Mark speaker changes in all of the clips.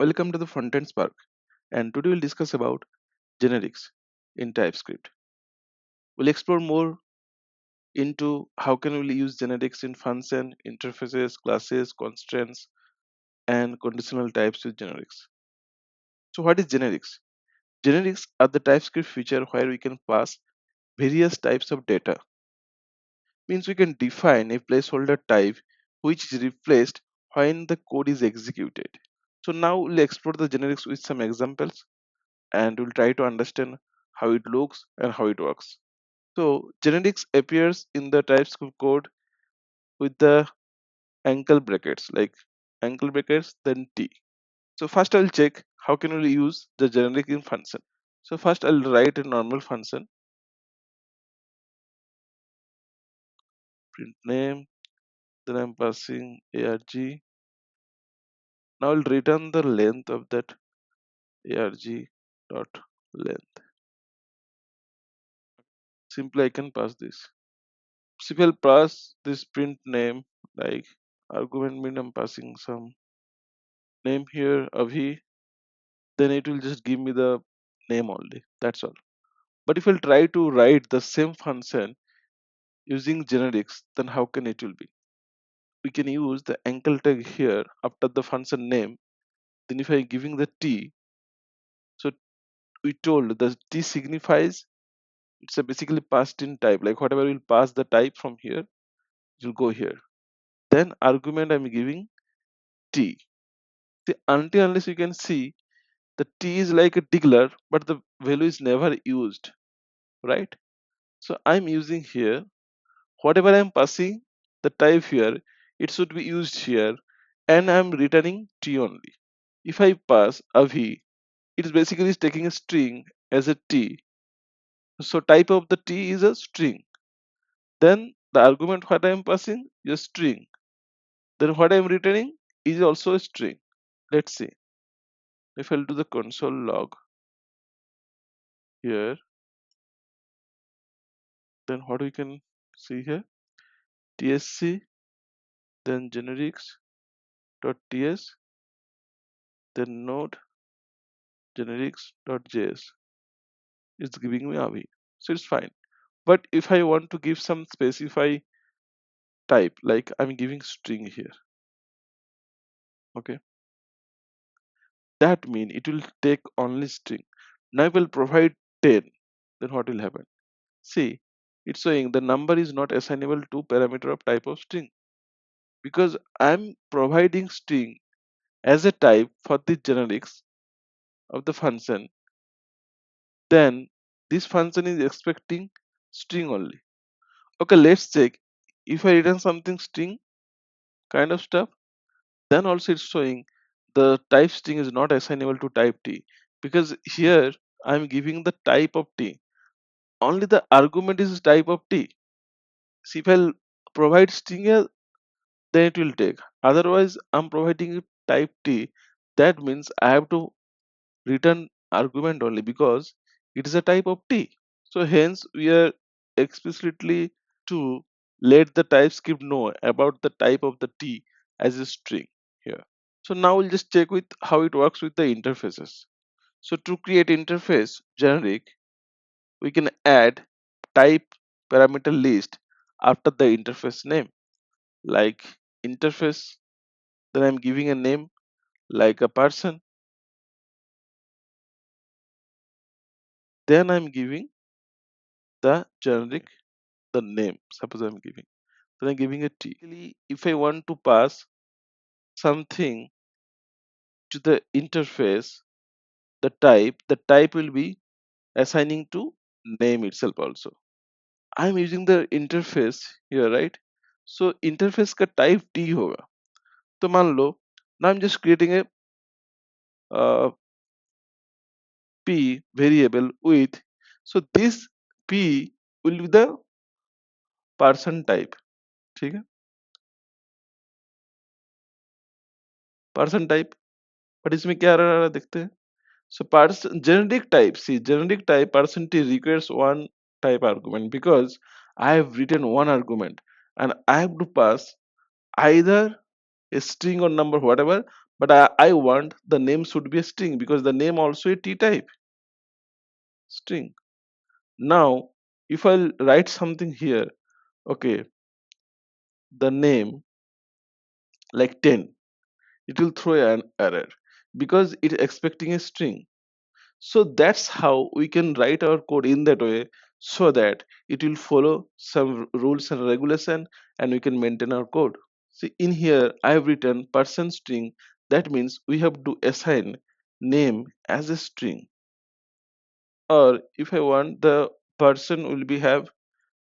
Speaker 1: Welcome to the Frontend Spark, and today we'll discuss about generics in TypeScript. We'll explore more into how can we use generics in function, interfaces, classes, constraints, and conditional types with generics. So what is generics? Generics are the TypeScript feature where we can pass various types of data. Means we can define a placeholder type which is replaced when the code is executed. So now we'll explore the generics with some examples and we'll try to understand how it looks and how it works. So generics appears in the TypeScript code with the ankle brackets, like ankle brackets, then T. So first I'll check how can we use the generic in function. So first I'll write a normal function, print name, then I'm passing arg. Now I'll return the length of that arg dot length. Simply I can pass this. So if I'll pass this print name, like argument mean I'm passing some name here, Avi, then it will just give me the name only. That's all. But if I'll try to write the same function using generics, then how can it will be? We can use the ankle tag here after the function name. Then if I'm giving the t, so we told the t signifies it's a basically passed in type. Like whatever will pass the type from here, it will go here. Then argument I'm giving t. See, until unless you can see the t is like a declar, but the value is never used, right? So I'm using here whatever I'm passing the type here, it should be used here, and I'm returning t only. If I pass a v, it is basically taking a string as a t. So type of the t is a string. Then the argument what I'm passing is a string. Then what I'm returning is also a string. Let's see. If I'll do the console log here, then what we can see here, tsc, then generics dot ts, then node generics.js. It's giving me avi, so it's fine. But if I want to give some specify type, like I'm giving string here, okay, that mean it will take only string. Now I will provide 10, then what will happen? See, it's saying the number is not assignable to parameter of type of string, because I'm providing string as a type for the generics of the function. Then this function is expecting string only. Okay, let's check. If I return something string kind of stuff, then also it's showing the type string is not assignable to type t, because here I'm giving the type of t. Only the argument is type of t. See, if I provide string here, then it will take. Otherwise, I'm providing it type t. That means I have to return argument only because it is a type of t. So hence we are explicitly to let the TypeScript know about the type of the t as a string here. So now we'll just check with how it works with the interfaces. So to create interface generic, we can add type parameter list after the interface name, like interface. Then I'm giving a name like a person. Then I'm giving the generic the name. Suppose I'm giving. Then I'm giving a t. If I want to pass something to the interface, the type will be assigning to name itself also. I'm using the interface here, right? So interface का type t होगा. तो मान लो now I'm just creating a p variable with, so this p will be the person type. ठीक है? Person type. But इसमें क्या रहा है देखते हैं. So person generic type, see generic type person t requires one type argument, because I have written one argument and I have to pass either a string or number whatever, but I want the name should be a string because the name also a T type string. Now, if I write something here, okay, the name like 10, it will throw an error because it's expecting a string. So that's how we can write our code in that way so that it will follow some rules and regulation and we can maintain our code. See, in here I have written person string. That means we have to assign name as a string, or if I want the person will be have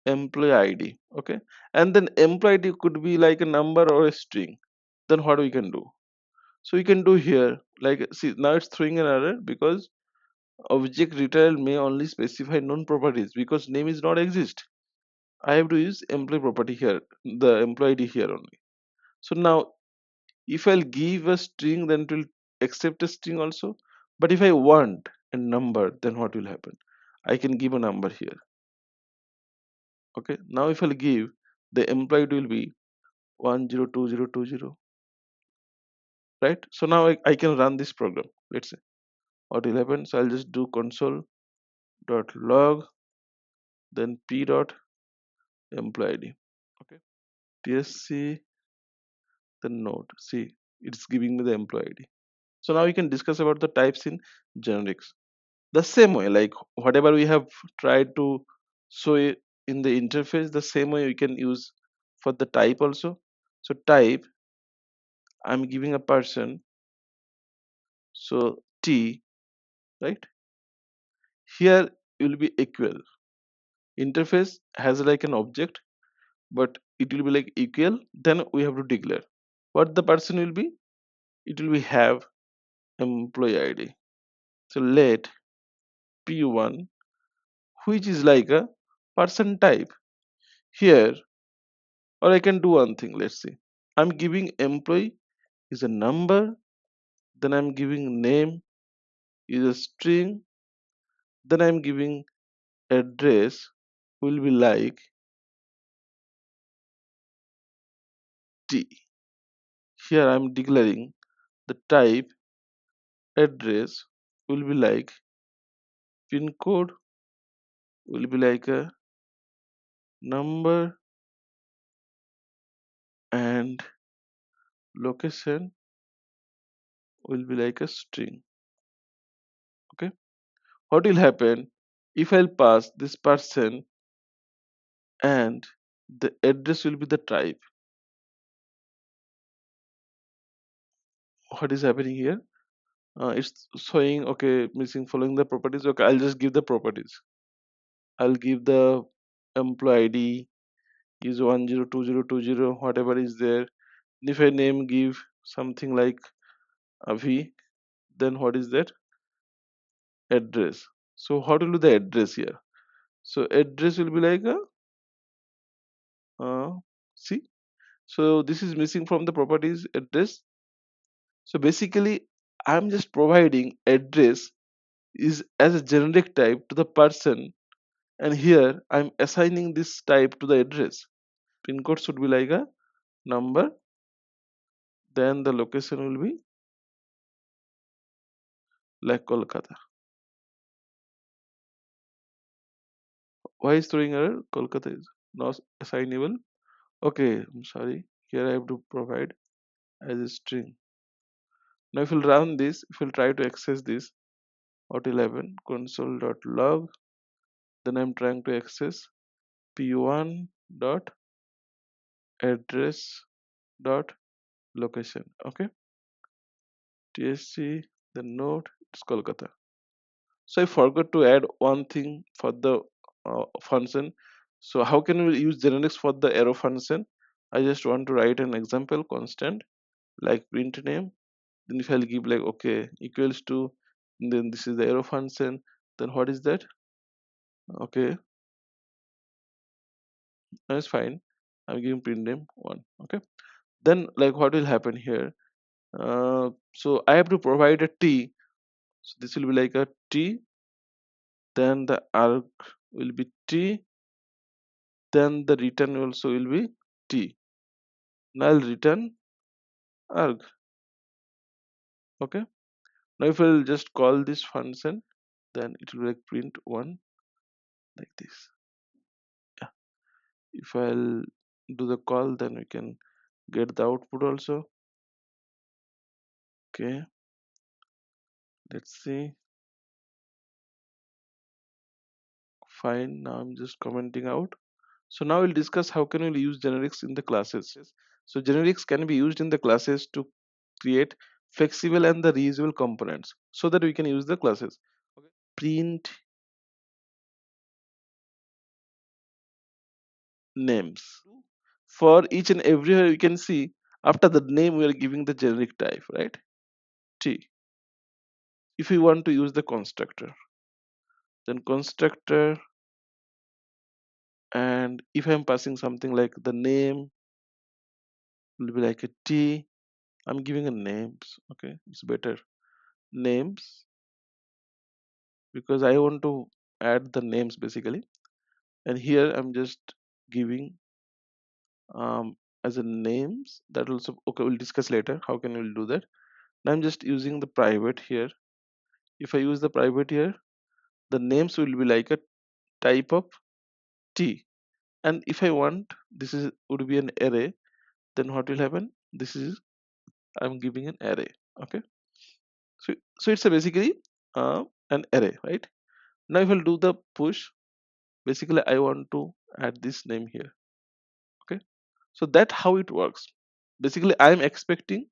Speaker 1: employee ID, okay, and then employee ID could be like a number or a string. Then what we can do? So we can do here, like, see, now it's throwing an error because object retail may only specify known properties because name is not exist. I have to use employee property here, the employee ID here only. So now if I'll give a string, then it will accept a string also. But if I want a number, then what will happen? I can give a number here. Okay, now if I'll give, the employee ID will be 102020, right? So now I can run this program. Let's say what will happen. So I'll just do console dot log, then p dot employee ID. Okay, tsc, the node. See, it's giving me the employee ID. So now we can discuss about the types in generics. The same way, like whatever we have tried to show it in the interface, the same way we can use for the type also. So type, I'm giving a person, so t, right? Here will be equal. Interface has like an object, but it will be like equal. Then we have to declare what the person will be. It will be have employee ID. So let p1, which is like a person type here, or I can do one thing. Let's see. I'm giving employee is a number, then I'm giving name is a string, then I'm giving address will be like T. Here I'm declaring the type address will be like pin code will be like a number, and location will be like a string. Okay, what will happen if I'll pass this person and the address will be the type? What is happening here? It's showing okay, missing following the properties. Okay, I'll just give the properties. I'll give the employee ID is 102020, whatever is there. If I name give something like Avi, then what is that? Address. So how to do the address here? So address will be like a see. So this is missing from the properties address. So basically, I'm just providing address is as a generic type to the person, and here I'm assigning this type to the address. Pin code should be like a number, then the location will be like Kolkata. Why is throwing error? Kolkata is not assignable. Okay, I'm sorry. Here I have to provide as a string. Now if we'll run this, if we'll try to access this, what will happen? Console.log. Then I'm trying to access p1 dot address dot location. Okay, tsc, the node, it's Kolkata. So I forgot to add one thing for the function. So how can we use generics for the arrow function? I just want to write an example constant like print name. Then if I'll give like okay equals to, then this is the arrow function. Then what is that? Okay, that's fine. I'm giving print name one. Okay. Then like what will happen here? So I have to provide a t. So this will be like a t. Then the arg will be t, then the return also will be t. Now I'll return arg. Okay, now if I'll just call this function, then it will like print one like this. Yeah, if I'll do the call, then we can get the output also. Okay, let's see. Fine, now I'm just commenting out. So now we'll discuss how can we use generics in the classes. So generics can be used in the classes to create flexible and the reusable components so that we can use the classes. Okay. Print names. For each and everywhere you can see after the name we are giving the generic type, right? T. If we want to use the constructor, then constructor, and if I'm passing something like the name will be like a T. I'm giving a names. Okay, it's better names because I want to add the names basically, and here I'm just giving as a names. That also okay, we'll discuss later how can we'll do that. Now I'm just using the private here. If I use the private here, the names will be like a type of T, and if I want this is would be an array, then what will happen, this is I'm giving an array. Okay, so it's a basically uh, an array, right? Now if I'll do the push, basically I want to add this name here. Okay, so that how it works. Basically I'm expecting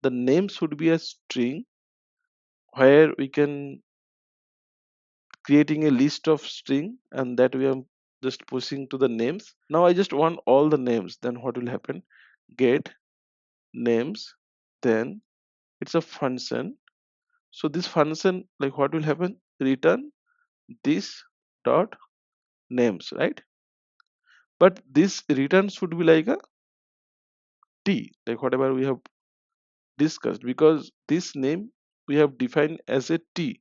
Speaker 1: the name should be a string where we can creating a list of string, and that we are just pushing to the names. Now I just want all the names, then what will happen, get names, then it's a function. So this function, like what will happen, return this dot names, right? But this return should be like a T, like whatever we have discussed, because this name we have defined as a T.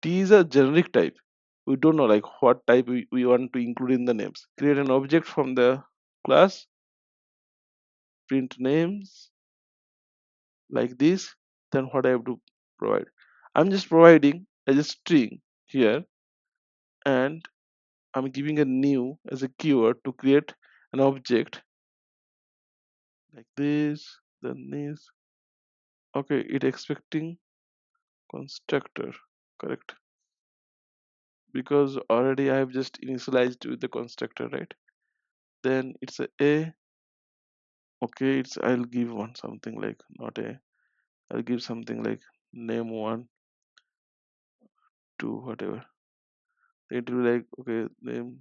Speaker 1: T is a generic type. We don't know like what type we want to include in the names. Create an object from the class, print names like this. Then what I have to provide? I'm just providing as a string here, and I'm giving a new as a keyword to create an object like this. Then this. Okay, it expecting constructor, correct? Because already I have just initialized with the constructor, right? Then it's a okay, it's I'll give one something like not a, I'll give something like name one two whatever. It will be like okay, name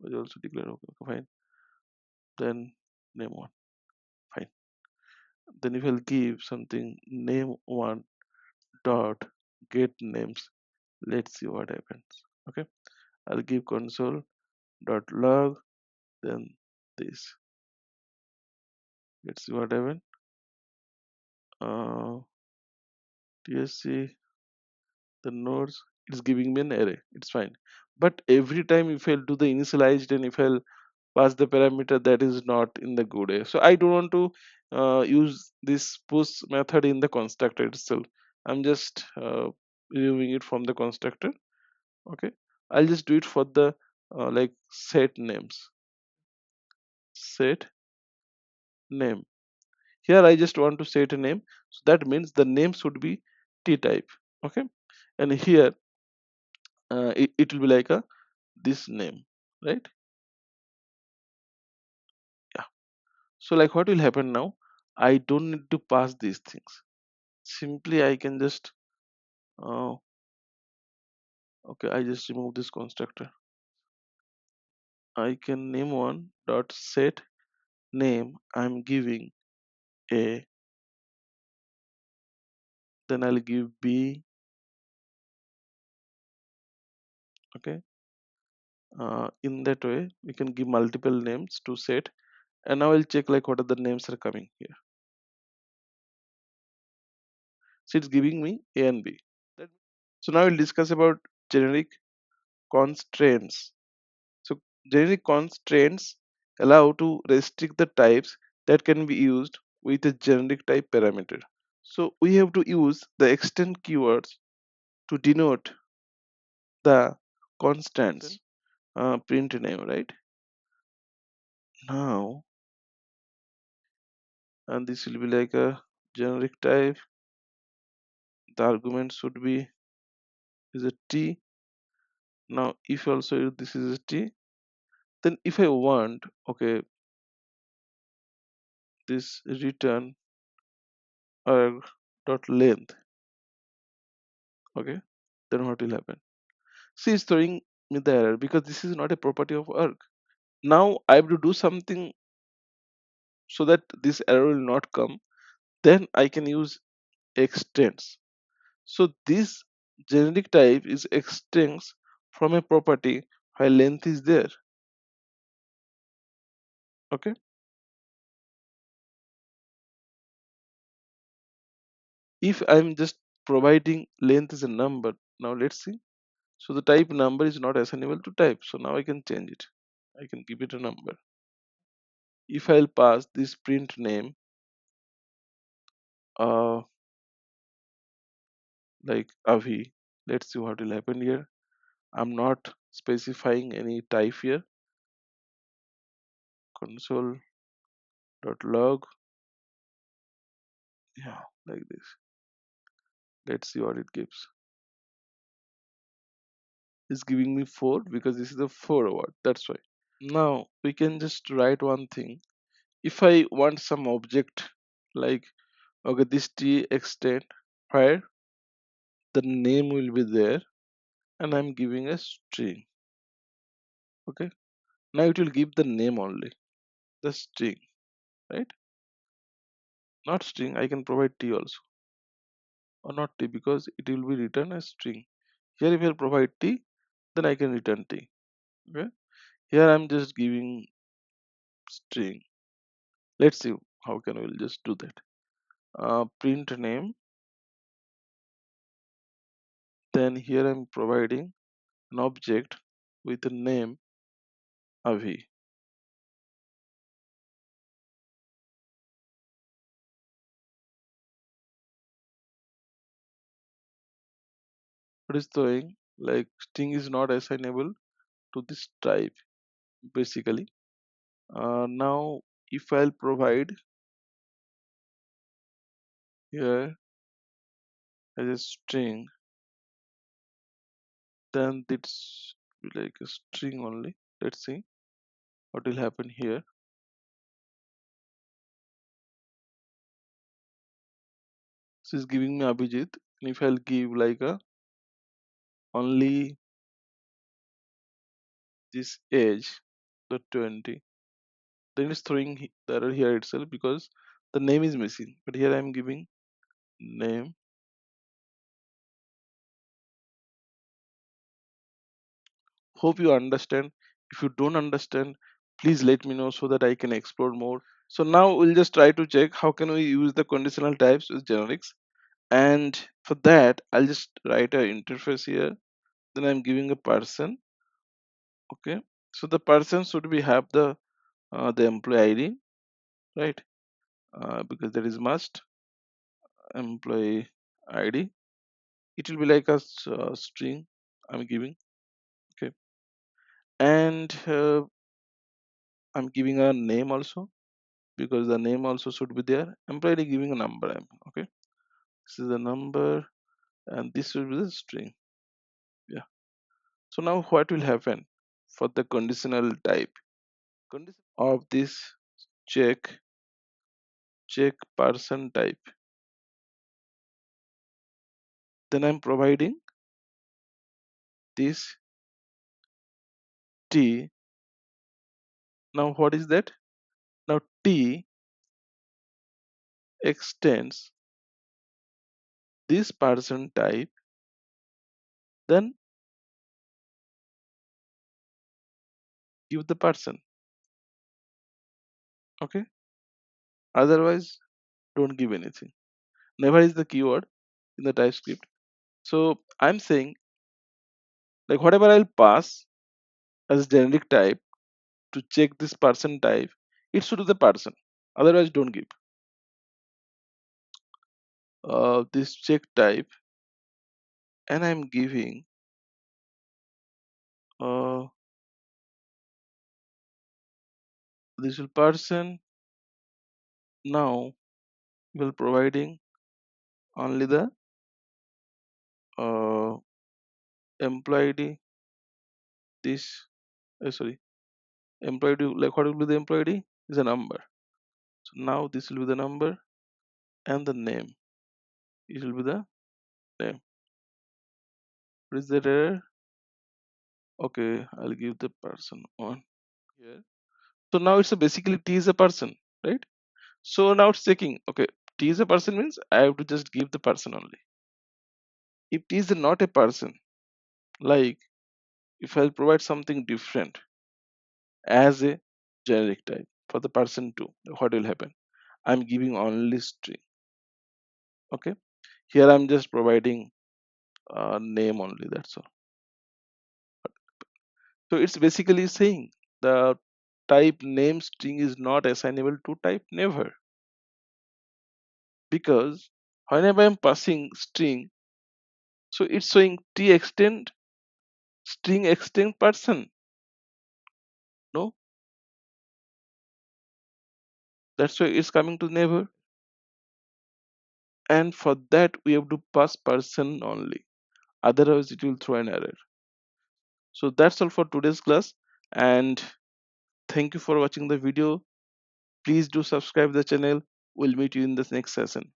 Speaker 1: was also declared. Okay, okay, fine. Then name one, fine. Then if I'll give something name one dot get names, let's see what happens. Okay, I'll give console dot log, then this. Let's see what happens. TSC the nodes, it's giving me an array, it's fine. But every time if I'll do the initialized and if I'll pass the parameter, that is not in the good way. So I don't want to use this push method in the constructor itself. I'm just removing it from the constructor. Okay, I'll just do it for the like set names, set name. Here I just want to set a name, so that means the name should be T type. Okay, and here it will be like a this name, right? Yeah, so like what will happen now, I don't need to pass these things. Simply I can just uh, okay, I just remove this constructor. I can name one dot set name, I'm giving a, then I'll give b. Okay, in that way we can give multiple names to set, and now I'll check like what are the names are coming here. So it's giving me a and b. So now we'll discuss about generic constraints. So generic constraints allow to restrict the types that can be used with a generic type parameter. So we have to use the extend keywords to denote the constants print name, right? Now, and this will be like a generic type. The argument should be is a t. Now, if also this is a t, then if I want, okay, this return arg dot length, okay, then what will happen? See, it's throwing me the error because this is not a property of arg. Now I have to do something so that this error will not come. Then I can use extends. So this generic type is extends from a property while length is there. Okay. If I'm just providing length as a number, now let's see. So the type number is not assignable to type. So now I can change it. I can give it a number. If I'll pass this print name, uh, like Avi, let's see what will happen here. I'm not specifying any type here. Console.log, yeah, like this. Let's see what it gives. It's giving me 4 because this is a 4 word. That's why. Now we can just write one thing. If I want some object like, okay, this t extend where the name will be there and I'm giving a string. Okay. Now it will give the name only, the string, right? Not string. I can provide t also or not t because it will be written as string. Here if I provide t, then I can return t. Okay. Here I'm just giving string. Let's see how can we'll just do that. Print name. Then here I'm providing an object with a name Avi. What is doing? Like string is not assignable to this type basically. Now if I'll provide here as a string, then it's like a string only. Let's see what will happen here. This is giving me Abhijit, and if I'll give like a only this age, the 20, then it's throwing the error here itself because the name is missing. But here I'm giving name. Hope you understand. If you don't understand, please let me know so that I can explore more. So now we'll just try to check how can we use the conditional types with generics. And for that, I'll just write an interface here. Then I'm giving a person. Okay. So the person should be have the employee ID, right? Because that is must employee ID. It will be like a string I'm giving. Okay. And I'm giving a name also because the name also should be there. I'm probably giving a number. Okay, this is the number, and this will be the string. Yeah. So now what will happen for the conditional type? Condition of this check person type. Then I'm providing this t. Now what is that? Now t extends this person type. Then give the person. Okay. Otherwise, don't give anything. Never is the keyword in the TypeScript. So I'm saying like whatever I'll pass as generic type to check this person type, it should be the person. Otherwise, don't give. this check type, and I'm giving uh, this will person. Now will providing only the uh, employee ID. This sorry, employee ID, like what will be the employee ID is a number. So now this will be the number, and the name, it will be the name. What is that error? Okay, I'll give the person one here. So now it's a basically T is a person, right? So now it's checking. Okay, T is a person means I have to just give the person only. If T is not a person, like if I provide something different as a generic type for the person too, what will happen? I'm giving only string. Okay, here I'm just providing name only. That's all. So it's basically saying the type name string is not assignable to type never, because whenever I'm passing string, so it's showing t extend string extend person. No, that's why it's coming to never, and for that we have to pass person only, otherwise it will throw an error. So that's all for today's class, and thank you for watching the video. Please do subscribe the channel. We'll meet you in the next session.